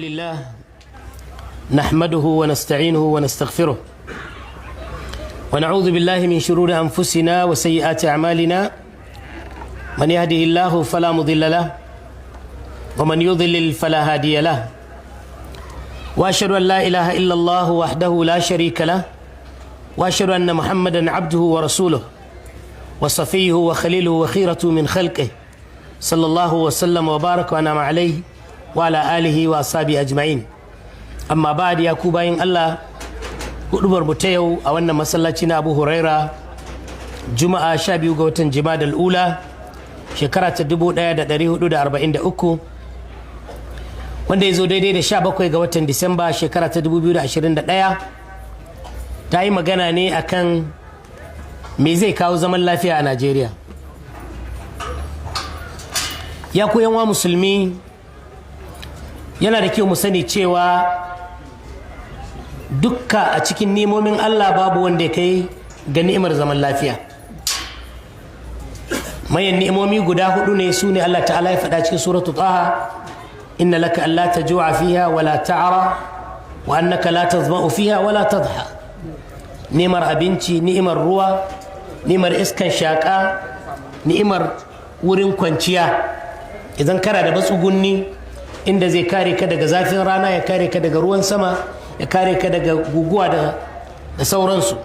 لله نحمده ونستعينه ونستغفره ونعوذ بالله من شرور أنفسنا وسيئات أعمالنا من يهده الله فلا مضل له ومن يضلل فلا هادي له وأشهد أن لا إله إلا الله وحده لا شريك له وأشهد أن محمدا عبده ورسوله وصفيه وخليله وخيرته من خلقه صلى الله وسلم وبارك وأنعم عليه وعلى آله وأصحابه أجمعين أما بعد يا كوباين الله hudubar mu ta yau a wannan masallaci na Abu Huraira Juma'a 12 ga watan Jumadal Ula shekara ta 1443 wanda ya zo daidai da 17 ga watan Disamba shekara ta 2021 ta yi magana ne akan me zai kawo zaman lafiya a Najeriya. Ya ku yan wa musulmi, yana da kyau mu sani cewa dukka a cikin ni'imomin Allah babu wanda ya kai ga ni'imar zaman lafiya. Mayan ni'imomi guda hudu ne su ne Allah ta'ala ya faɗa cikin suratu Taha, inna laka alla tajua fiha wala ta'ara wa annaka la tazma'u fiha wala tadha. Ni'imar abinci, ni'imar ruwa, ni'imar iskan shaka, ni'imar wurin kwanciya. Idan kana da matsugunni inda zai kare ka daga zafin rana, ya kare ka daga ruwan sama, ya kare ka daga guguwa da sauransu,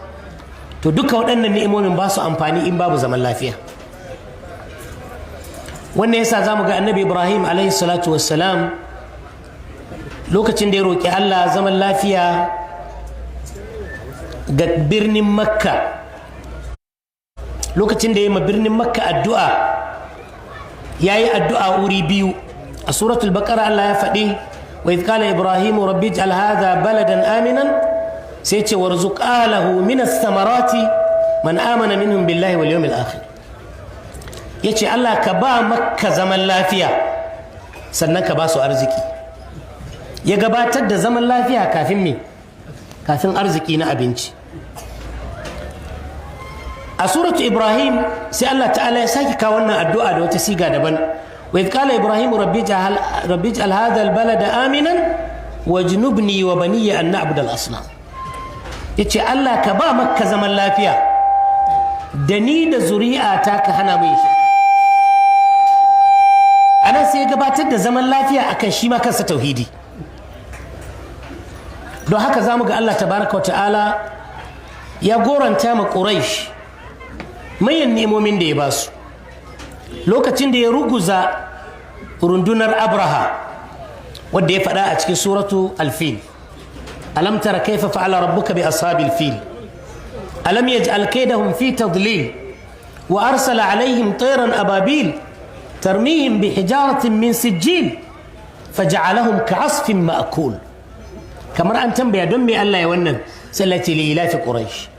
to duka waɗannan ni'imomin ba su amfani in babu zaman lafiya. Wannan yasa zamu ga annabi Ibrahim alaihi salatu wassalam lokacin da ya roƙi Allah zaman lafiya ga birnin Makka, lokacin da ya ma birnin Makka addu'a, yayi addu'a wuri biyu. A suratul Baqara Allah ya faɗi وإذ قال إبراهيم رب اجعل هذا بلدا آمنا سيتي وارزق أهله من الثمرات من آمن منهم بالله واليوم الآخر. يتي الله كبا مكة زمن لا فيها سنن كباسو أرزكي يقبات زمن لا فيها كافين مين كافين أرزكي نأبنش. سورة إبراهيم سي الله تعالى يساكي كاونا الدعاء دو تسيقا دبن وإذ قال إبراهيم رب اجعل هذا البلد آمنا واجنبني وبني أن نعبد الأصنام. يتي الله كبا مكة زمن لا فيها دني da zuri'ata ka hana mai shi. Ana sai gabatar da zaman lafiya akan shi ma kansa tauhidi. Don haka zamu ga Allah tabaraka wa ta'ala ya goranta ma Quraysh mayan ni'imomin da ya basu. Lokacin da ya ruguza rundunar Abraha wadda ya faɗa a cikin suratu Al-Fil, alam tara kaifa fa'ala rabbuka bi ashabil fil alam yaj'al kaydahum fi tadlil wa arsala alaihim tayran ababil tarmihim bi hijaratin min sijil faj'alahum ka'asfin ma'kul. Kamar an tambaya don me Allah ya wannan, sallati li ilafi quraish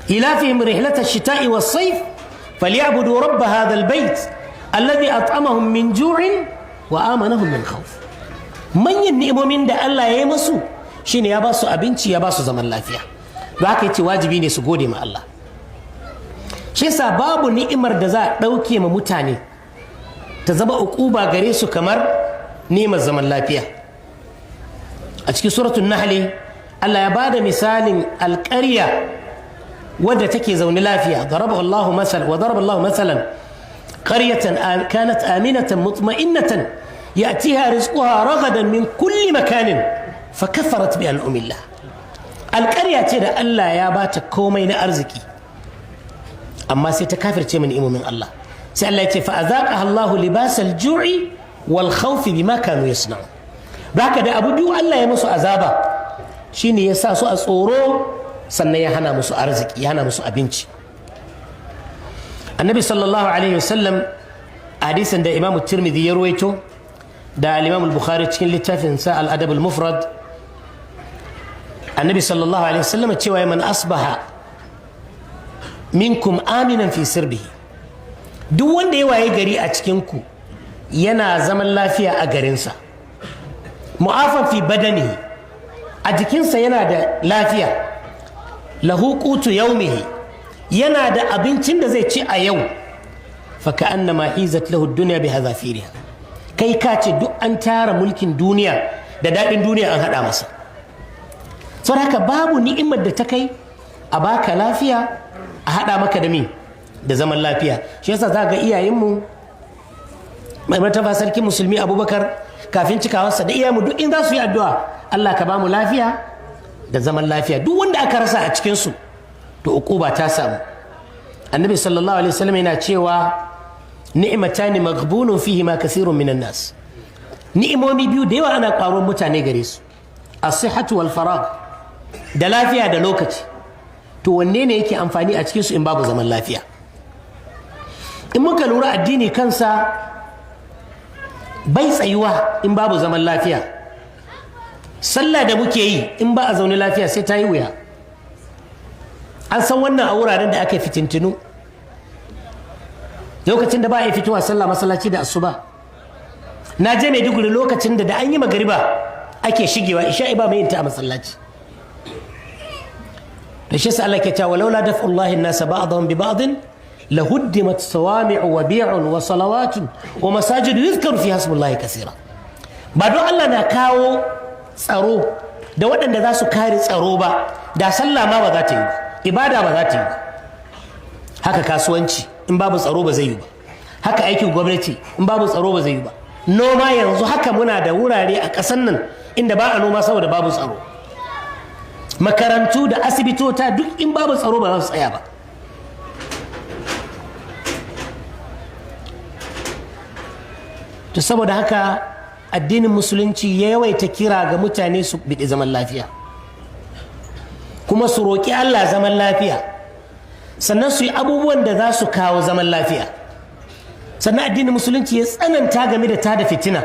ilafihim rihlata ash-shita'i was-sayf فليعبدوا رب هذا البيت الذي أطعمهم من جوع وآمنهم من خوف. من ينعم من ده الله يمسو شين يباسو أبنتي يباسو زمن لافيا. لوكا يتي واجبيني سجودي مع الله. شي سبب نعمر دزا دوكي ما متاني تزبا عقوبة غريسو كمر نعمة زمن لافيا. أشكي سورة النحل الله يبادى مثال القرية wadda take zaune lafiya. ضرب الله مثلا قرية كانت آمنة مطمئنة يأتيها رزقها رغدا من كل مكان فكفرت بأنعم الله. القرية تدى الله يا بات كومين أرزكي أما سيتكافر من إمام من الله سألت فأذاقها الله لباس الجوع والخوف بما كانوا يصنعون. بهكذا أبو دو الله يمسو عذابا شيني يساسو أصورو sannan ya hana musu arziki, ya hana musu abinci. Annabi sallallahu alaihi wasallam a hadisin da Imam Tirmidhi ya ruwaito da Imam Bukhari cikin littafin sa Al-Adab al-Mufrad, Annabi sallallahu alaihi wasallam cewa man asbaha minkum aminan fi sirbihi, duk wanda ya waye gari a cikin ku yana zaman lafiya a garinsa, mu'afan fi badanihi, a jikinsa yana da lafiya, lahu qutu yawmihi, yana da abincin da zai ci a yau, fa ka'annama hizat lahu ad-dunya bi hadhafiriha, kai ka ce duk an tara mulkin duniya da daɗin duniya an haɗa masa. Saboda haka babu ni'imar da ta kai a baka lafiya a haɗa maka da mi da zaman lafiya. Shi yasa za ga iyayenmu mai martaba sarki musulmi Abubakar kafin cikawarsa da iyayenmu duk in za su yi addu'a Allah ka ba mu lafiya da zaman lafiya. Duk wanda aka rasa a cikinsu to uquba ta samu. Annabi sallallahu alaihi wasallam yana cewa ni'matani maghbunun fihi ma kathirun minan nas. Ni'imomi biyu da yawa ana ƙaruwar mutane gare su, as-sihhatu wal faragh, da lafiya da lokaci. To wanne ne yake amfani a cikin su in babu zaman lafiya? In muka lura addini kansa bai tsayuwa in babu zaman lafiya. Sallah da muke yi in ba a zaune lafiya sai ta yi wuya. An san wannan a wuraren da aka fitintinu, lokacin da ba a yi fitowa sallah masallaci da asuba. Na je Maiduguri lokacin da an yi magariba ake shigewa isha'i ba mai yin ta a masallaci. da shi Allah ke cewa laula daf'ullahi an-nas ba'dahum bi ba'd lahuddimat sawami'u wa bi'un wa salawatun wa masajidu yuzkaru fiha ismullahi kaseera. Ba don Allah na kawo tsaro da waɗanda za su kare tsaro ba da sallah ma ba za ta yi, ibada ba za ta yi. Haka kasuwanci in babu tsaro ba zai yi ba, haka aikin gwamnati in babu tsaro ba zai yi ba. Noma yanzu haka muna da wurare a ƙasar nan inda ba a noma saboda babu tsaro. Makarantu da asibitota duk in babu tsaro ba za su tsaya ba. To saboda haka addinin musulunci ya yawaita kira ga mutane su biɗi zaman lafiya, kuma su roƙi Allah zaman lafiya, sannan su yi abubuwan da za su kawo zaman lafiya. Sannan addinin musulunci ya tsananta game da tada fitina,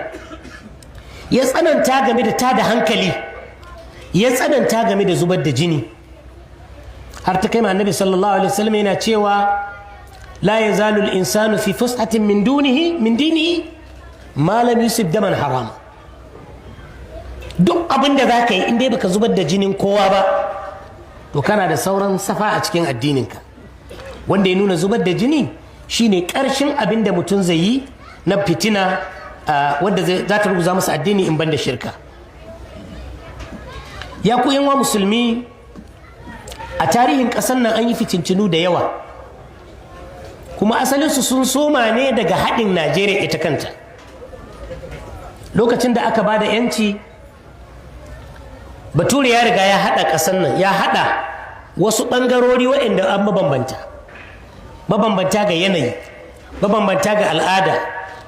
ya tsananta game da tada hankali, ya tsananta game da zubar da jini, har ta kai annabi sallallahu alaihi wasallam yana cewa la yazalu al-insanu fi fushatin min dinihi ma lam yusib daman harama. Duk abin da zaka yi in dai baka zubar da jinin kowa ba to kana da sauran safa a cikin addininka, wanda ya nuna zubar da jini shine ƙarshen abin da mutum zai yi na fitina wadda za ta ruguza masa addini in banda shirka. Ya ku yan wa musulmi, a tarihin ƙasar nan an yi fitintinu da yawa, kuma asalinsu sun soma ne daga haɗin Najeriya ita kanta. Lokacin da aka ba da 'yanci, Bature ya riga ya haɗa ƙasar nan, ya haɗa wasu ɓangarori waɗanda an mabambanta ga yanayi, mabambanta ga al'ada,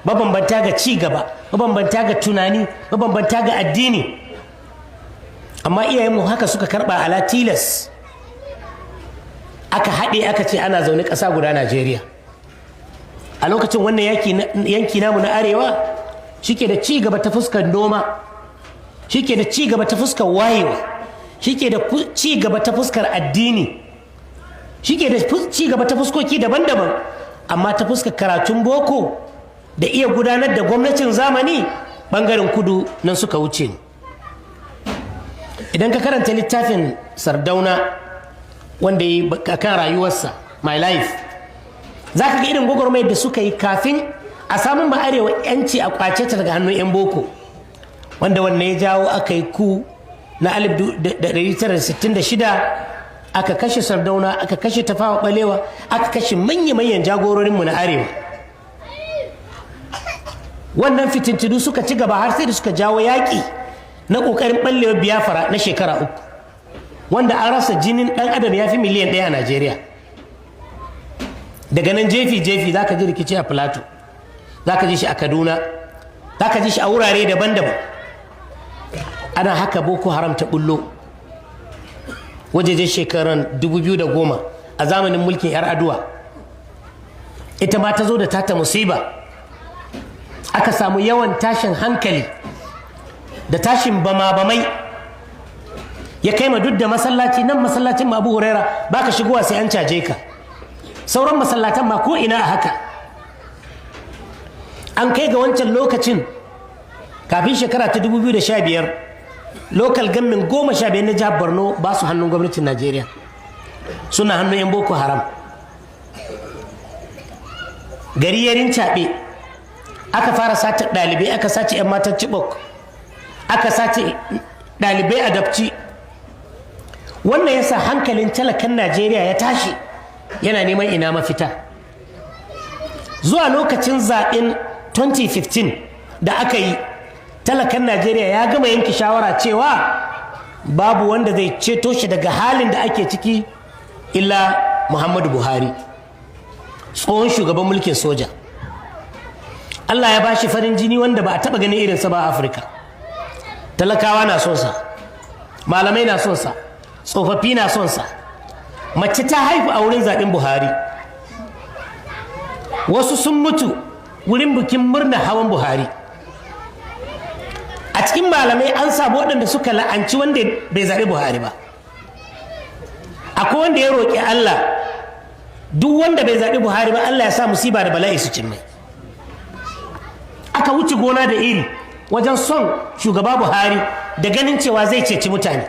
mabambanta ga ci gaba, mabambanta ga tunani, mabambanta ga addini. Amma iyayenmu haka suka karɓa ala tilas, aka haɗe aka ce ana zaune ƙasa guda Najeriya. A lokacin wannan yanki namu na arewa shike da ci gaba ta fuskar noma, shike da ci gaba ta fuskar wayewa, shike da ci gaba ta fuskar addini, shike da ci gaba ta fuskoki daban-daban. Amma ta fuskar karatun boko da iya gudanar da gwamnatin zamani, bangaren kudu nan suka wuce. Idan ka karanta littafin Sardauna wanda yi kan rayuwarsa, My Life, za ka ga irin gwagwarmayar da suka yi kafin a samun ba arewa 'yanci a kwace ta daga hannun 'yan boko, wanda wannan ya jawo aka yi ku na 1966, aka kashe Sardauna, aka kashe Tafawa Balewa, aka kashe manya-manyan jagororinmu na arewa. Wannan fitintunu suka ci gaba har sai da suka jawo yaƙi na ƙoƙarin ɓallewar Biafra na shekara 3, wanda an rasa jinin ɗan adam ya fi miliyan 1 a Najeriya. Daga nan jefi-jefi za ka ji rikici a Plateau, za ka ji shi a Kaduna, za ka ji shi a wurare daban-daban. Ana haka Boko Haram ta bullo wajejen shekaran 2010 a zamanin mulkin 'yar aduwa. Ita ma ta zo da tata musiba, aka samu yawan tashin hankali da tashin bama-bamai, ya kai ma duk da masallaci nan, masallacin Abu Huraira baka shigowa sai an caje ka, sauran masallatan ma ko ina a haka. An kai ga wancan lokacin kafin shekara ta 2015 local government 15 na jihar Borno ba su hannun gwamnatin Najeriya, suna hannun 'yan Boko Haram. Gari ya rincaɓe, aka fara sace ɗalibai, aka sace 'yan matan Chibok, aka sace ɗalibai a dabci. Wannan yasa hankalin talakan Najeriya ya tashi yana neman ina mafita. Zuwa lokacin zaɓen 2015 da aka yi, talakan Najeriya ya gama yanke shawara cewa babu wanda zai ceto shi daga halin da ake ciki illa Muhammadu Buhari, tsohon shugaban mulkin soja. Allah ya bashi farin jini wanda ba a taɓa ganin irinsa ba a Afirka. Talakawa na son sa, malamai na son sa, tsofaffi na son sa. Mace ta haifu a wurin zaɓen Buhari. Wasu sun mutu wurin bikin murnar hawan Buhari. A cikin malamai an samu waɗanda suka la'anci wanda bai zaɓi Buhari ba. Akwai wanda ya roƙi Allah duk wanda bai zaɓi Buhari ba Allah ya sa musiba da bala'i su cin mai. Aka wuce gona da iri wajen son shugaba Buhari da ganin cewa zai ceci mutane.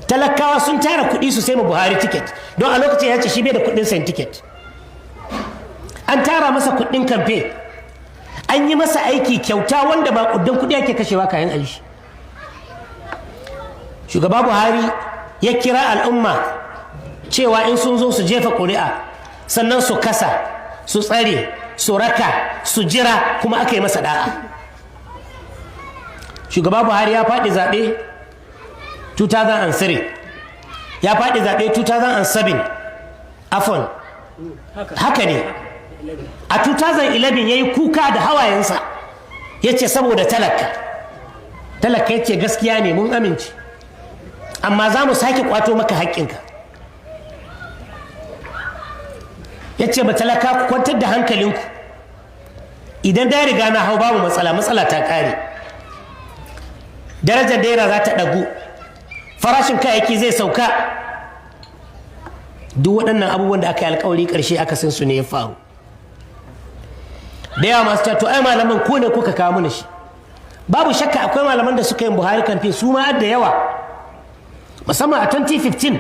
Talakawa sun tara kuɗi su sai ma Buhari tiket, don a lokacin ya ce shi bai da kuɗin sayan tiket. An tara masa kuɗin kamfe, an yi masa aiki kyauta wanda ba ƙudan kuɗi ake kashewa kayan aishi. Shugaba Buhari ya kira al'umma cewa in sun zo su jefa ƙuri'a, sannan su kasa, su tsare, su raka, su jira, kuma aka yi masa da'a. Shugaba Buhari ya faɗi zaɓe 2003, ya faɗi zaɓe 2007, afon haka ne. A 2011 ya yi kuka da hawayensa, ya ce saboda talaka ya ce gaskiya ne mun amince, amma za mu sake kwato maka haƙƙinka. Ya ce ba talaka ku kwantar da hankalinku, idan da riga na hau babu matsala ta ƙare, darajar naira za ta ɗagu, farashin kayayyaki zai sauka. Duk waɗannan abubuwan da aka yi alƙawari ƙarshe aka san su ne ya faru. Da yawa masu to ai malaman ko ne kuka kawo mana shi. Babu shakka akwai malaman da suka yi Buhari kamfe su ma da yawa, musamman a 2015,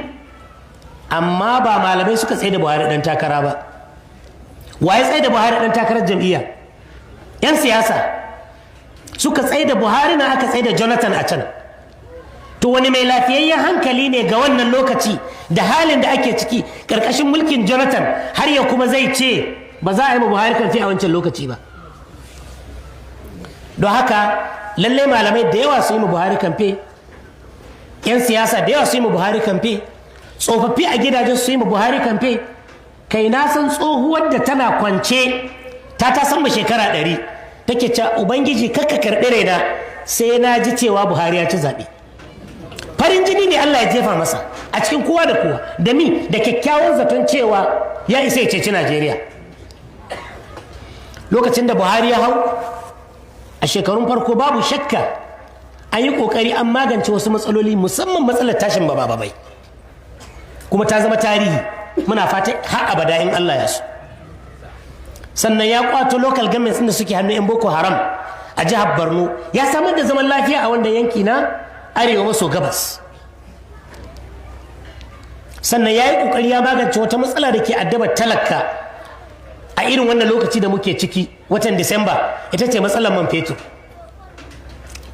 amma ba malamai suka tsaye da Buhari ɗan takara ba. Wa ya tsaye da Buhari ɗan takarar jam'iyya? 'Yan siyasa suka tsaye da Buhari, na aka tsaye da Jonathan a can. To wani mai lafiyayyen hankali ne ga wannan lokaci da halin da ake ciki ƙarƙashin mulkin Jonathan har ya kuma zai ce ba za a yi ma Buhari kamfe a wancan lokaci ba? Don haka lallai malamai da yawa su yi ma Buhari kamfe, 'yan siyasa da yawa su yi ma Buhari kamfe, tsofaffi a gidajen su yi ma Buhari kamfe. Kai na san tsohuwar da tana kwance ta san ma shekara 100 take cewa ubangiji kakka karɓi raina sai na ji cewa Buhari ya ci zaɓe. Farin jini ne Allah ya jefa masa a cikin kowa da kowa, da kyakkyawan zaton cewa ya isa ya ceci Najeriya. Lokacin da Buhari ya hau a shekarun farko, babu shakka an yi ƙoƙari an magance wasu matsaloli, musamman matsalar tashin babai, kuma ta zama tarihi. Muna fata har abada in Allah ya so. Sannan ya kwato local governments da suke hannun 'yan Boko Haram a jihar Borno, ya samar da zaman lafiya a wannan yanki na arewa maso gabas. Sannan ya yi ƙoƙari ya magance wata matsala da ke addabar talaka a irin wannan lokaci da muke ciki, watan Disamba, ita ce matsalar man fetur,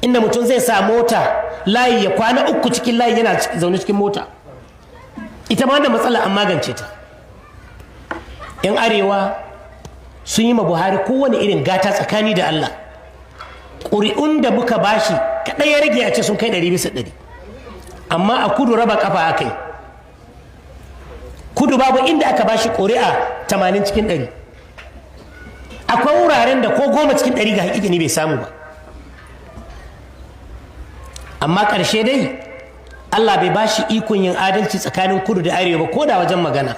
inda mutum zai sa mota layi ya kwana 3 cikin layi yana zaune cikin mota. Ita ma da matsala an magance ta. 'Yan arewa sun yi ma Buhari kowane irin gata tsakani da Allah. Ƙuri'un da muka bashi kaɗai ya rage a ce sun kai 100%, amma a kudu raba kafa aka yi. Kudu babu inda aka bashi ƙuri'a 80 cikin 100. Akwai wuraren da ko 10 cikin 100 ga hakikani bai samu ba. Amma ƙarshe dai Allah bai bashi ikon yin adalci tsakanin kudu da arewa ba, ko da wajen magana.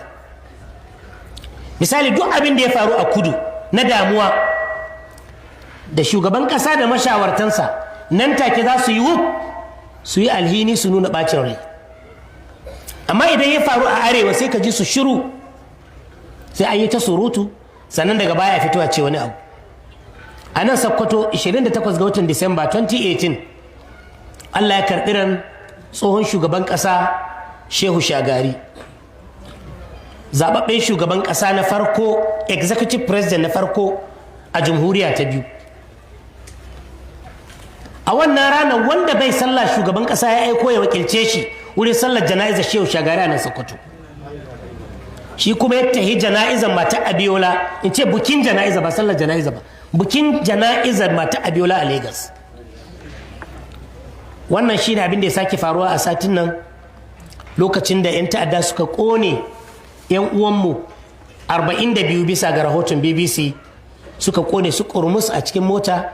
Misali, duk abin da ya faru a kudu na damuwa, da shugaban ƙasa da mashawartansa nan take za su yi su yi alhini, su nuna ɓacin rai. Amma idan ya faru a arewa sai ka ji su shiru, sai an yi ta surutu, sannan daga baya fito a ce wani abu. A nan Sokoto 28 ga watan Disamba 2018, Allah ya karɓi ran tsohon shugaban ƙasa Shehu Shagari, zaɓaɓɓen shugaban ƙasa na farko, executive president na farko a jamhuriya ta biyu. a wannan ranar wanda bai sallah shugaban ƙasa ya aiko ya wakilce shi wurin sallar jana'izar Shehu Shagari a nan Sokoto. Shi kuma ya tahi jana'izar mata Abiola, in ce bukin jana'iza ba sallar jana'iza ba, bukin jana'izar mata Abiola a Lagos. Wannan shi ne abin da ya sake faruwa a satin nan lokacin da 'yan ta'adda suka ƙone 'yan uwanmu 42 bisa ga rahoton BBC, suka ƙone su ƙurmus a cikin mota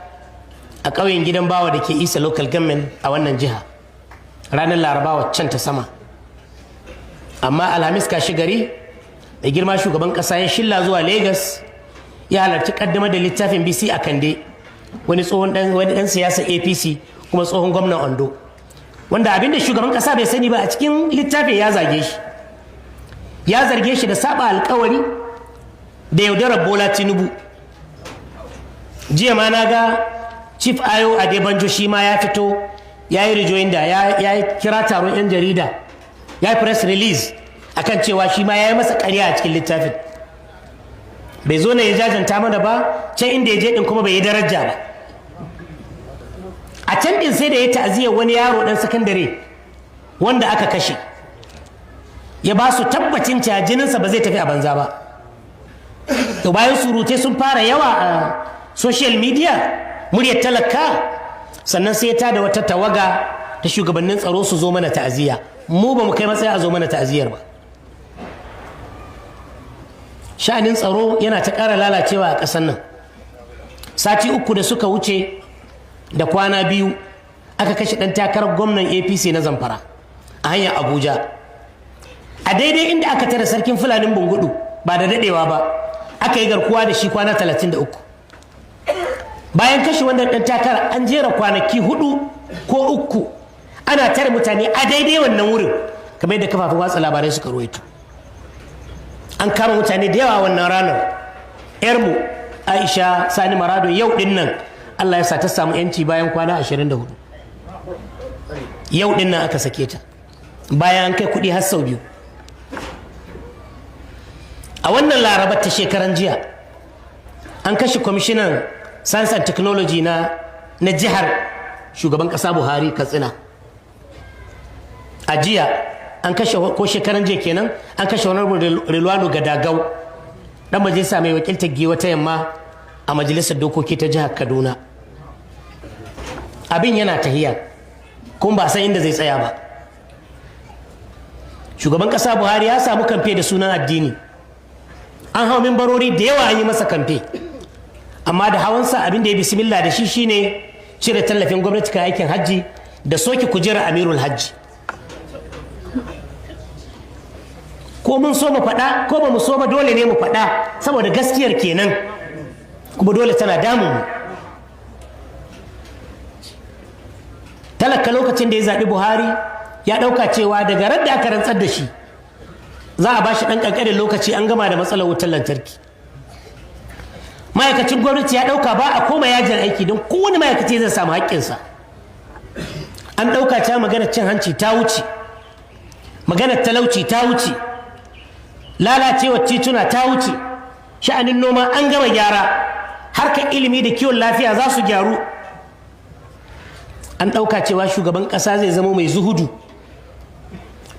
a ƙauyen gidan bawa da ke Isa local government a wannan jiha ranar Laraba waccan ta sama. Amma Alhamis kashi gari da girma shugaban ƙasa ya shilla zuwa Lagos ya halarci ƙaddamar da littafin BC a Kande, wani ɗan siyasar APC kuma tsohon gwamnan Ondo, wanda abin da shugaban ƙasa bai sani ba a cikin littafin ya zage shi, ya zarge shi da saba alkawari da yaudarar Bola Tinubu. Jiya ma na ga Chief Ayo Adebanjo shi ma ya fito ya yi rejoinder, ya kira taron 'yan jarida, ya yi press release akan cewa shi ma ya yi masa ƙarya a cikin littafin. Bai zo na ya jajanta mana ba, can inda ya je ɗin kuma bai yi daraja ba. A can ɗin sai da ya ta'aziyar wani yaro ɗan sakandare wanda aka kashe, ya ba su tabbacin cewa jininsa ba zai tafi a banza ba. To bayan surutai sun fara yawa a social media, muryar talaka, sannan sai ta da wata tawaga ta shugabannin tsaro su zo mana ta'aziyya. Mu ba mu kai matsayi a zo mana ta'aziyyar ba. Sha'anin tsaro yana ta ƙara lalacewa a ƙasar nan. Sati uku da suka wuce da kwana biyu aka kashe ɗan takarar gwamnan APC na Zamfara a hanyar Abuja, a daidai inda aka tare sarkin Fulanin Bungudu ba da daɗewa ba, aka yi garkuwa da shi kwana 33. Bayan kashe wannan ɗan takara an jera kwanaki 4 ko 3 ana tare mutane a daidai wannan wurin, kamar yadda kafafen watsa labarai suka ruwaito. An kama mutane da yawa wannan ranar. 'Yarmu Aisha Sani Marado yau ɗin nan Allah ya sa ta samu 'yanci bayan kwana 24. Yau ɗin nan aka sake ta bayan an kai kuɗi har sau 2. A wannan Larabar ta shekaran jiya an kashe kwamishinan Science and Technology na jihar shugaban ƙasa Buhari Katsina. A jiya an kashe, ko shekaran jiya kenan, an kashe Honorable Rilwanu Gadagau, ɗan majalisa mai wakiltar Giwa ta Yamma a majalisar dokoki ta jihar Kaduna. Abin yana tahiya kuma ba san inda zai tsaya ba. Shugaban ƙasa Buhari ya samu kamfe da sunan addini, an hau mimbarori da yawa an yi masa kamfe, amma da hawansa abin da ya bismillah da shi shine cire tallafin gwamnati kan aikin hajji da soke kujerar amirul hajji. Ko mun so mu faɗa ko ba mu so ba, dole ne mu faɗa saboda gaskiyar kenan, kuma dole tana damun mu. Talaka lokacin da ya zaɓi Buhari ya ɗauka cewa daga ran da aka rantsar da shi za a ba shi ɗan ƙanƙanin lokaci an gama da matsalar wutar lantarki. Ma'aikacin gwamnati ya ɗauka ba a koma yajin aiki don kowane ma'aikaci zai samu haƙƙinsa. An ɗauka ta maganar cin hanci ta wuce, maganar talauci ta wuce, lalacewar tituna ta wuce, sha'anin noma an gama gyara, harkar ilimi da kiwon lafiya za su gyaru. An ɗauka cewa shugaban ƙasa zai zama mai zuhudu,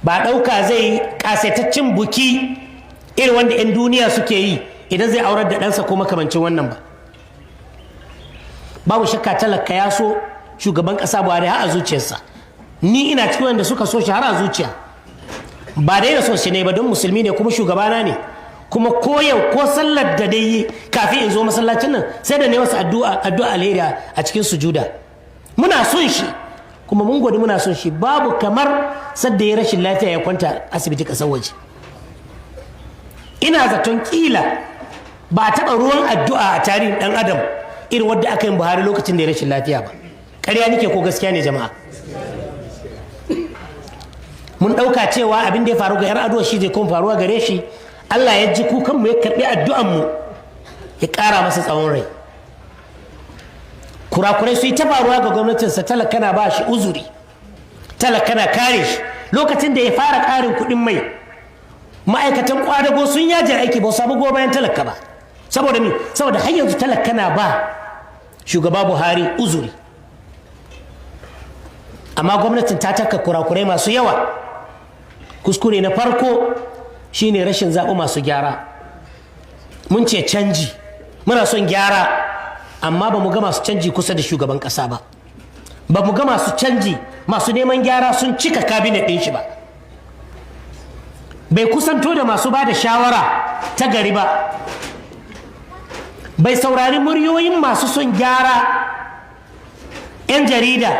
ba ɗauka zai ƙasaitaccen buki irin wanda 'yan duniya suke yi idan zai aurar da ɗansa ko makamancin wannan ba. Babu shakka talaka ya so shugaban ƙasa Buhari har a zuciyarsa. Ni ina cikin wanda suka so shi har a zuciya, ba dai da so shi ne ba, don musulmi ne kuma shugabana ne, kuma ko yau ko sallar da dai yi kafin in zo masallacin nan sai da ne wasu addu'a alheri a cikin sujuda. Muna son shi kuma mun gode muna son shi. Babu kamar sadda ya rashin lafiya ya kwanta asibiti ƙasar waje. Ina zaton kila ba a taɓa ruwan addu'a a tarihin ɗan adam irin wadda aka yi Buhari lokacin da ya rashin lafiya ba. Ƙarya nake ko gaskiya ne jama'a? Mun ɗauka cewa abin da ya faru ga 'yar aduwa shi zai kuma faruwa gare shi. Allah ya ji kukanmu ya karɓi addu'anmu ya ƙara masa tsawon rai. Kurakurai su yi ta faruwa ga gwamnatinsa, talaka na ba shi uzuri, talaka na kare shi. Lokacin da ya fara ƙarin kuɗin mai, ma'aikatan ƙwadago sun yaje aiki ba su samu goyon bayan talaka ba. Saboda me? Saboda har yanzu talaka na ba shugaba Buhari uzuri. amma gwamnatin ta taka kurakurai masu yawa. Kuskure na farko shine rashin zaɓi masu gyara. Mun ce canji, muna son gyara, amma ba mu ga masu canji kusa da shugaban ƙasa ba. Ba mu ga masu canji, masu neman gyara sun cika kabinet ɗin shi ba. Bai kusanto da masu ba da shawara ta gari ba. Bai saurari muryoyin masu son gyara, 'yan jarida,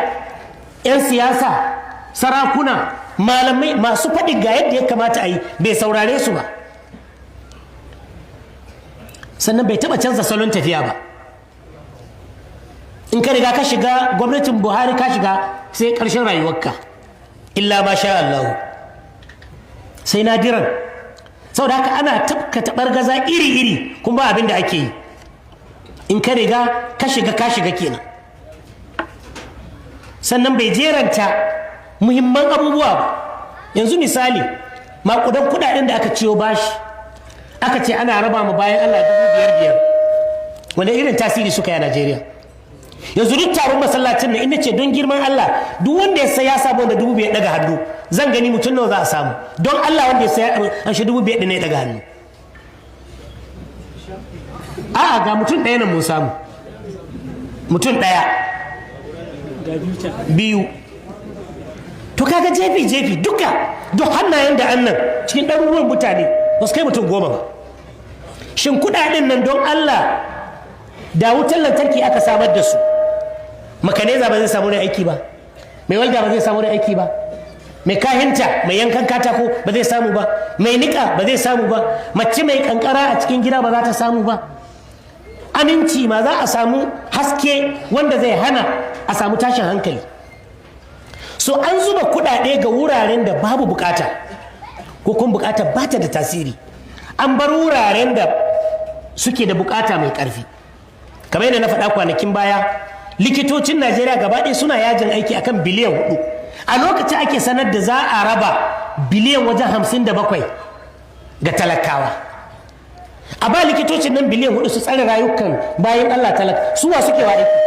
'yan siyasa, sarakuna, malamai masu faɗi ga yadda ya kamata a yi, bai saurare su ba. Sannan bai taɓa canza salon tafiya ba. In ka riga ka shiga gwamnatin Buhari, ka shiga sai ƙarshen rayuwarka, illa ma sha Allah, sai nadiran. Saboda haka ana tafka taɓargaza iri-iri kuma ba abin da ake yi. In ka riga ka shiga kenan. Sannan bai jeranta muhimman abubuwa ba. Yanzu misali, maƙudan kuɗaɗen da aka ciyo bashi, aka ce ana raba mu bayan Allah 5,500, wanda irin tasiri suka yi a Najeriya. Yanzu duk taron masallacin nan, ina ce don girman Allah, duk wanda ya sai ya samu wanda 5,000 daga hannu, zan gani mutum nawa za a samu. Don Allah wanda ya sai an shi 5,000 ne daga hannu. A'a, ga mutum ɗaya nan mun samu, mutum ɗaya, biyu. To kaga jefi duka duk hannayen da annan cikin ɗaruruwan mutane ba su kai mutum 10 ba. Shin kuɗaɗen nan don Allah da wutar lantarki aka samar da su, makaneza ba zai samu da aiki ba, mai walda ba zai samu da aiki ba, mai kahinta mai yankan katako ba zai samu ba, mai niƙa ba zai samu ba, mace mai kankara a cikin gida ba za ta samu ba. Aminci ma za a samu haske wanda zai hana a samu tashin hankali. So an zuba kuɗaɗe ga wuraren da babu bukata, ko kuma bukata ba ta da tasiri. An bar wuraren da suke da bukata mai ƙarfi. Kamar yadda na faɗa kwanakin baya, likitocin Najeriya gaba ɗaya suna yajin aiki akan biliyan 4. A lokacin ake sanar da za a raba biliyan wajen 57 ga talakawa. A ba likitocin nan biliyan 4 su tsare rayukan bayan Allah talaka, suwa suke wa aiki.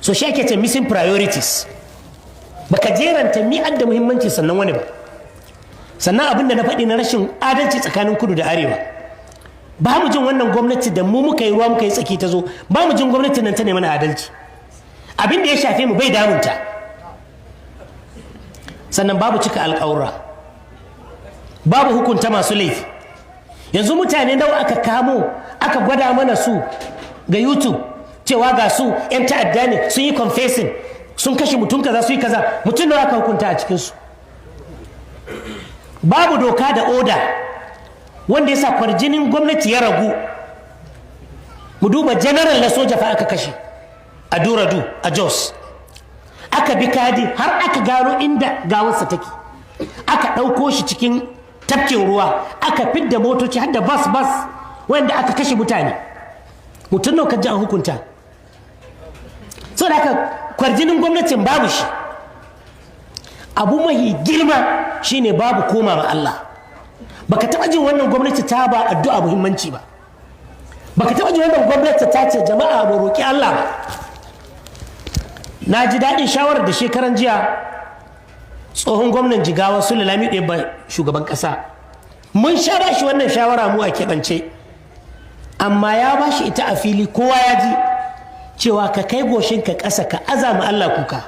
So shi ake ce missing priorities. Baka jeranta mi'ar da muhimmanci sannan wani ba. Sannan abin da na faɗi na rashin adalci tsakanin kudu da arewa, ba mu jin wannan gwamnati da mu muka yi ruwa muka yi tsaki ta zo, ba mu jin gwamnati nan ta ne mana adalci. Abin da ya shafe mu bai damunta. Sannan babu cika alƙawura, babu hukunta masu laifi. Yanzu mutane nawa aka kamo aka gwada mana su ga YouTube cewa ga su 'yan ta'adda ne, sun yi confessing, sun kashe mutum kaza, su yi kaza, mutum nawa aka hukunta a cikinsu. Babu doka da oda wanda ya sa kwarjinin gwamnati ya ragu. Mu duba general na soja fa aka kashe a Duradu a Jos, aka bi kadi har aka gano inda gawarsa take, aka ɗauko shi cikin tafkin ruwa, aka fidda motoci har da bas wanda aka kashe mutane. Mutum nawa kaji an hukunta. Saboda haka kwarjinin gwamnatin babu shi. Abu mahi girma shine babu koma ma Allah. Baka taɓa jin wannan gwamnati ta ba addu'a muhimmanci ba. Baka taɓa jin wannan gwamnati ta ce jama'a mu roƙi Allah ba. Na ji daɗin shawarar da shekaran jiya tsohon gwamnan Jigawa Sule Lamido ya ba shugaban ƙasa. Mun sha ba shi wannan shawara mu a keɓance, amma ya ba shi ita a fili, kowa ya ji cewa ka kai goshinka ƙasa ka azama Allah kuka,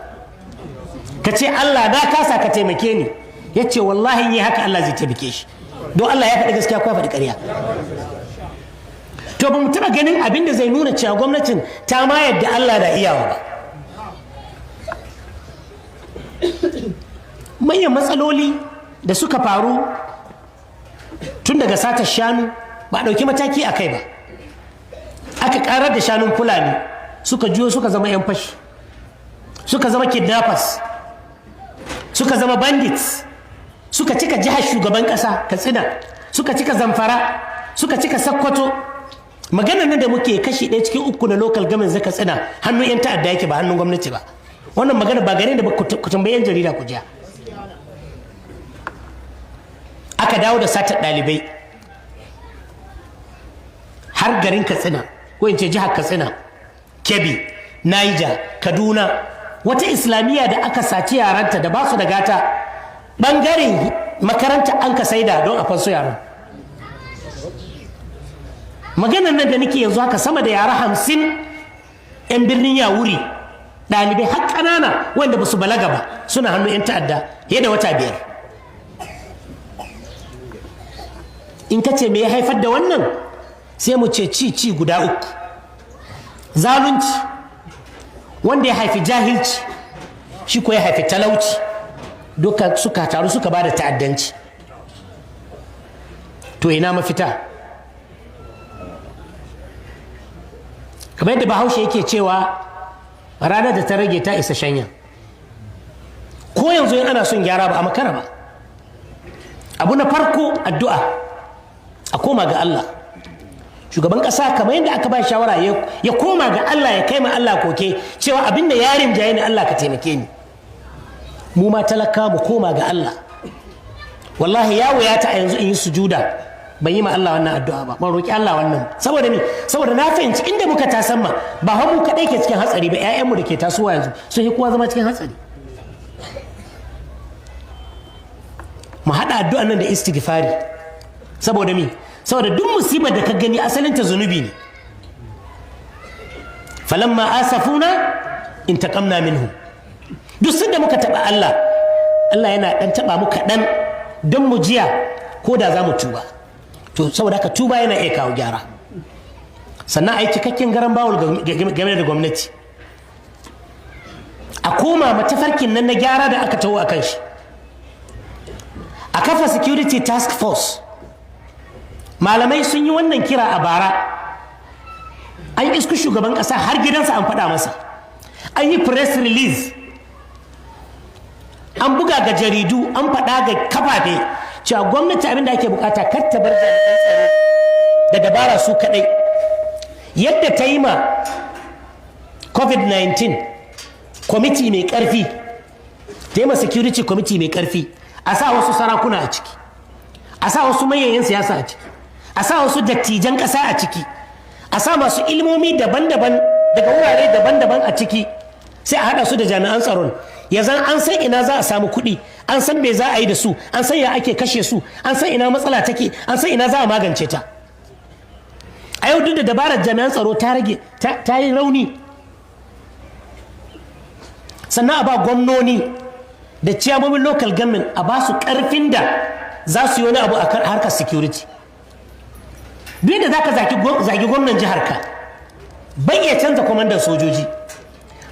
ka ce Allah na kasa ka taimake ni. Ya ce wallahi yi haka Allah zai taimake shi. Don Allah ya faɗi gaskiya ko ya faɗi ƙarya? To ba mu taɓa ganin abin da zai nuna cewa gwamnatin ta ma yadda Allah na iyawa ba. Manyan matsaloli da suka faru tun daga satar shanu ba a ɗauki mataki a kai ba. Aka ƙarar da shanun Fulani suka juyo suka zama 'yan fashi, suka zama kidnappers, suka zama bandits, suka cika jihar shugaban ƙasa Katsina, suka cika Zamfara, suka cika Sokoto. Maganar nan da muke kashi 1 cikin 3 na local government zai Katsina hannun 'yan ta'adda yake ba hannun gwamnati ba. Wannan magana ba gare da ku tambayi 'yan jarida ku jiya. Aka dawo da satar ɗalibai har garin Katsina, ko in ce jihar Katsina, Kebbi, Niger, Kaduna, wata islamiyya da aka saci yaranta da ba su da gata ɓangaren makaranta an ka saida don a fansu yaran. Maganar nan da nake yanzu haka sama da yara 50 'yan birnin Yawuri ɗalibai har ƙanana wanda ba su balaga ba suna hannu 'yan ta'adda fiye da wata 5. In ka ce me ya haifar da wannan sai mu ce ci guda 3. Zalunci wanda ya haifi jahilci shi ko ya haifi talauci, duka suka taru suka ba da ta'addanci. To ina mafita? Kamar yadda Bahaushe yake cewa ranar da ta rage ta isa shanya. Ko yanzu in ana son gyara ba a makara ba. Abu na farko addu'a, a koma ga Allah. Shugaban ƙasa kamar yadda aka ba shawara ya koma ga Allah, ya kai ma Allah koke cewa abin da yarin jaye ni Allah ka taimake ni. Mu ma talaka mu koma ga Allah. Wallahi ya wuyata a yanzu in yi sujuda ban yi ma Allah wannan addu'a ba, ban roƙi Allah wannan. Saboda ni, saboda na fahimci inda muka tasan ma ba mu kaɗai ke cikin hatsari ba, 'ya'yanmu da ke tasowa yanzu sun yi kowa zama cikin hatsari. Mu haɗa addu'an nan da istighfari. Saboda mi? Saboda duk musibar da ka gani asalinta zunubi ne. Falamma asafuna intaqamna minhu. Duk sanda muka taɓa Allah, Allah yana ɗan taɓa mu kaɗan don mu jiya ko da za mu tuba. To saboda haka tuba yana iya kawo gyara. Sannan a yi cikakken garan bawul game da gwamnati. A koma matafarkin nan na gyara da aka taho a kan shi. A kafa security task force. Malamai sun yi wannan kira a bara. An isku shugaban ƙasa har gidansa an faɗa masa. An yi press release. An buga ga jaridu, an faɗa ga kafafe cewa gwamnati abin da ake bukata kar ta bar jami'an tsaro da dabara su kaɗai. Yadda ta yi ma COVID-19 kwamiti mai ƙarfi, ta yi ma security kwamiti mai ƙarfi, a sa wasu sarakuna a ciki, a sa wasu manyan siyasa a ciki, a sa wasu dattijan ƙasa a ciki, a sa masu ilmomi daban-daban daga wurare daban-daban a ciki, sai a haɗa su da jami'an tsaron. Ya zan an san ina za a samu kuɗi, an san me za a yi da su, an san ya ake kashe su, an san ina matsala take, an san ina za a magance ta. A yau duk da dabarar jami'an tsaro ta rage, ta yi rauni. Sannan a ba gwamnoni da ciyamomin local government a ba su ƙarfin da za su yi wani abu a harkar security. Duk da za ka zagi gwamnan jiharka, bai iya canza kwamandan sojoji,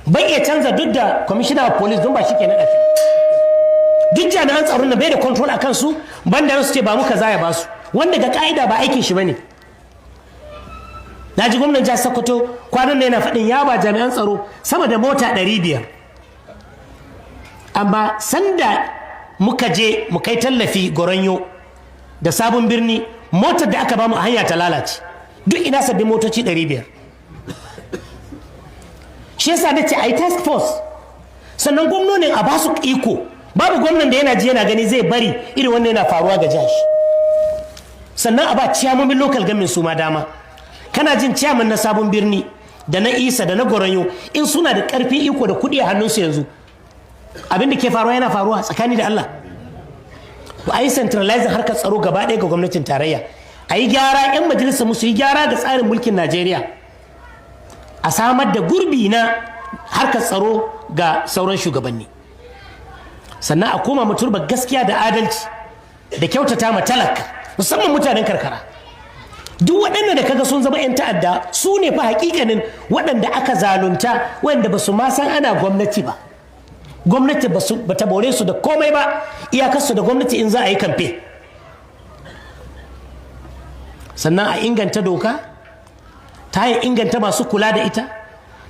bai iya canza duk da commissioner of police don ba shi ke naɗa shi. Duk jami'an tsaron na bai da control a kansu, banda su ce ba muka zaya ba su, wanda ga ka'ida ba aikin shi ba ne. Na ji gwamnan jihar Sokoto kwanan nan yana faɗin ya ba jami'an tsaro sama da mota 500. Amma sanda muka je mu kai tallafi Goronyo da Sabon Birni, motar da aka bamu a hanya ta lalace. Duk ina sabbin motoci 500. Shi yasa nace ai task force. Sannan gwamnonin a basu iko. Babu gwamnan da yana ji yana gani zai bari irin wannan yana faruwa ga jihar. Sannan a ba ciyamomin local government su ma dama. Kana jin ciyaman na Sabon Birni da na Isa da na Goronyo in suna da ƙarfi iko da kuɗi a hannunsu yanzu. Abin da ke faruwa yana faruwa tsakani da Allah. To a yi centralizing harkar tsaro gaba ɗaya ga gwamnatin tarayya. A yi gyara, 'yan majalisar musu yi gyara da tsarin mulkin Najeriya. A samar da gurbi na harkar tsaro ga sauran shugabanni. Sannan a koma mu turba gaskiya da adalci da kyautata ma talaka, musamman mutanen karkara. Duk waɗanda da kaga sun zama 'yan ta'adda su ne fa hakikanin waɗanda aka zalunta, wanda ba su ma san ana gwamnati ba. Gwamnati ba ta bore su da komai ba, iyakarsu da gwamnati in za a yi kamfe. Sannan a inganta doka ta yi inganta masu kula da ita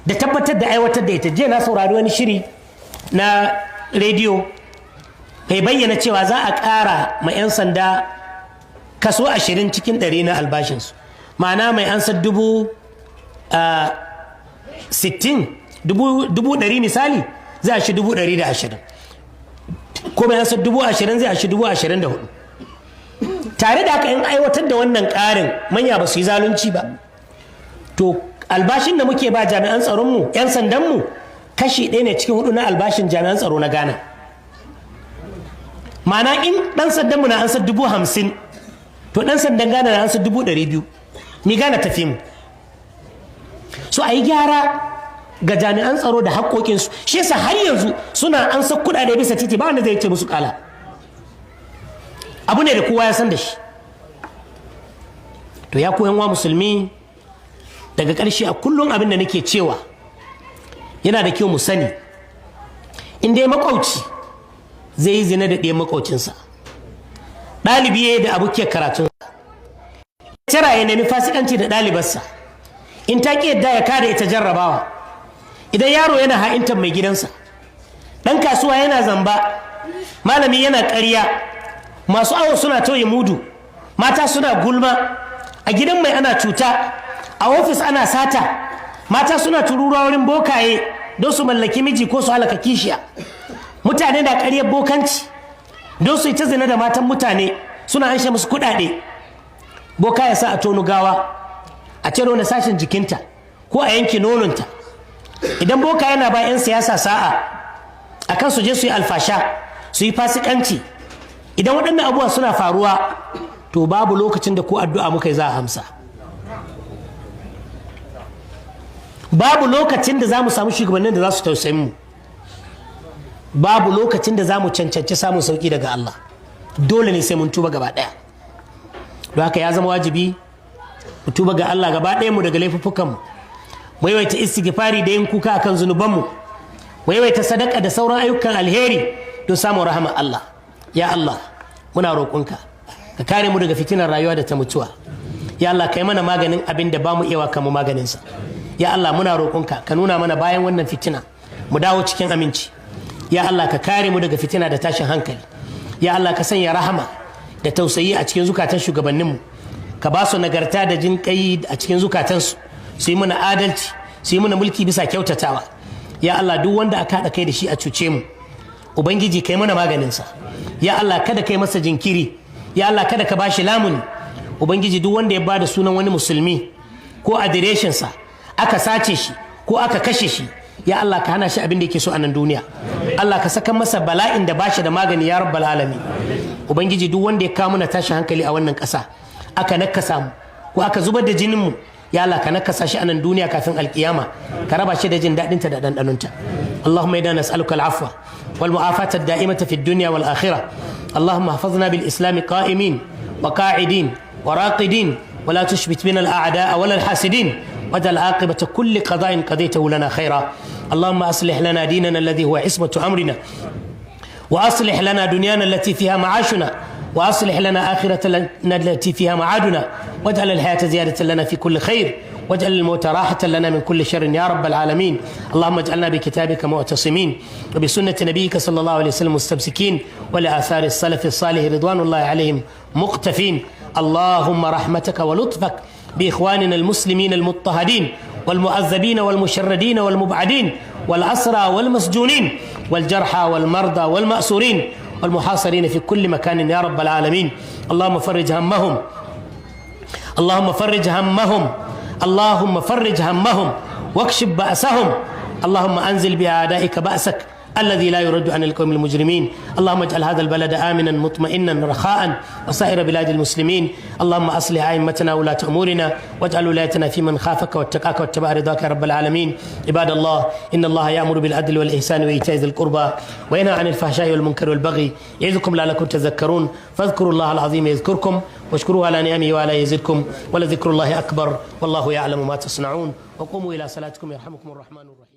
da tabbatar da aiwatar da ita. Jiya na saurari wani shiri na rediyo mai bayyana cewa za a ƙara ma 'yan sanda kaso 20 cikin 100 na albashinsu. Ma'ana mai ansar 60,000 misali za a shi 120,000, ko mai ansar 20,000 zai a shi 24,000. Tare da haka in aiwatar da wannan ƙarin manya ba su yi zalunci ba, to albashin da muke ba jami'an tsaronmu 'yan sandanmu kashi 1 ne cikin 4 na albashin jami'an tsaro na Ghana. Ma'ana in ɗan sandanmu na ansa 50,000 to ɗan sandan Ghana na ansa 200,000. Ni Ghana tafi mu. So a yi gyara ga jami'an tsaro da haƙoƙinsu. Shi yasa har yanzu suna ansa kuɗaɗe bisa titi ba wanda zai ce musu ƙala. Abu ne da kowa ya san da shi. To ya koyan wa musulmi, daga ƙarshe a kullum abin da nake cewa yana da kyau mu sani, in dai makwauci zai yi zina da ɗaya makwaucinsa, ɗalibi ya yi da abokiyar karatunsa, tara ya nemi fasikanci da ɗalibarsa, in ta ƙi yadda ya kada ita jarrabawa, idan yaro yana ha'intar mai gidansa, ɗan kasuwa yana zamba, malami yana ƙarya, masu awo suna tauye mudu, mata suna gulma, a gidan mai ana cuta, a ofis ana sata, mata suna tururuwa wurin bokaye don su mallaki miji ko su halaka kishiya, mutane na ƙaryar bokanci don su yi ta zina da matan mutane suna anshe musu kuɗaɗe. Boka ya sa a tono gawa, a ciro na sashen jikinta ko a yanke nononta. Idan boka yana ba 'yan siyasa sa'a akan su je su yi alfasha, su yi fasikanci, idan waɗannan abubuwa suna faruwa, to babu lokacin da ko addu'a muka yi za a hamsa. Babu lokacin da za mu samu shugabannin da za su tausayi mu. Babu lokacin da za mu cancanci samun sauƙi daga Allah. Dole ne sai mun tuba gaba ɗaya. Don haka ya zama wajibi mu tuba ga Allah gaba ɗaya mu daga laifuffukanmu. Mu yawaita istighfari da yin kuka akan zunubanmu. Mu yawaita sadaka da sauran ayyukan alheri don samun rahama Allah. Ya Allah, muna roƙonka ka kare mu daga fitinar rayuwa da ta mutuwa. Ya Allah, kai mana maganin abin da ba mu iya wa kanmu maganinsa. Ya Allah, muna roƙonka ka nuna mana bayan wannan fitina mu dawo cikin aminci. Ya Allah, ka kare mu daga fitina da tashin hankali. Ya Allah, ka sanya rahama da tausayi a cikin zukatan shugabanninmu, ka ba su nagarta da jin kai a cikin zukatansu, su yi mana adalci, su yi mana mulki bisa kyautatawa. Ya Allah, duk wanda aka haɗa kai da shi a cuce mu, Ubangiji kai mana maganinsa. Ya Allah, kada kai masa jinkiri. Ya Allah, kada ka bashi lamuni. Ubangiji, duk wanda ya bada sunan wani musulmi ko adireshinsa aka sace shi ko aka kashe shi, ya Allah ka hana shi abin da yake so a nan duniya. Allah ka saka masa bala'in da bashi da magani, ya rabbal alamin. Ubangiji, duk wanda ya kawo mana tashin hankali a wannan ƙasa, aka nakasa mu ko aka zubar da jinin mu, ya Allah ka nakasa shi a nan duniya kafin alkiyama, ka raba shi da jin daɗinta da ɗanɗanonta. Allahumma inna nas'aluka al-afwa wal mu'afata ad-da'imata fi ad-dunya wal akhirah. Allahumma ihfazna bil islam qa'imin wa qa'idin wa raqidin wa la tushbit bina al-a'da'a wala al-hasidin واجعل عاقبة كل قضاء قضيته لنا خيرا. اللهم أصلح لنا ديننا الذي هو عصمة أمرنا، وأصلح لنا دنيانا التي فيها معاشنا، وأصلح لنا آخرتنا التي فيها معادنا، واجعل الحياة زيادة لنا في كل خير، واجعل الموت راحة لنا من كل شر يا رب العالمين. اللهم اجعلنا بكتابك معتصمين، وبسنة نبيك صلى الله عليه وسلم مستمسكين، ولآثار السلف الصالح رضوان الله عليهم مقتفين. اللهم رحمتك ولطفك بإخواننا المسلمين المضطهدين والمعذبين والمشردين والمبعدين والأسرى والمسجونين والجرحى والمرضى والمأسورين والمحاصرين في كل مكان يا رب العالمين. اللهم فرج همهم، اللهم فرج همهم، اللهم فرج همهم واكشف بأسهم. اللهم أنزل بأعدائك بأسك الذي لا يرد عن القوم المجرمين. اللهم اجعل هذا البلد آمنا مطمئنا رخاء وسائر بلاد المسلمين. اللهم أصلح أئمتنا ولاة أمورنا، واجعل ولايتنا في من خافك واتقاك واتبع رضاك يا رب العالمين. عباد الله، إن الله يأمر بالعدل والإحسان وإيتاء ذي القربى وينهى عن الفحشاء والمنكر والبغي يعظكم لعلكم تذكرون. فاذكروا الله العظيم يذكركم واشكروه على نعمه وعلى يزدكم ولذكر الله أكبر والله يعلم ما تصنعون. وقوموا إلى صلاتكم يرحمكم الرحمن الرحيم.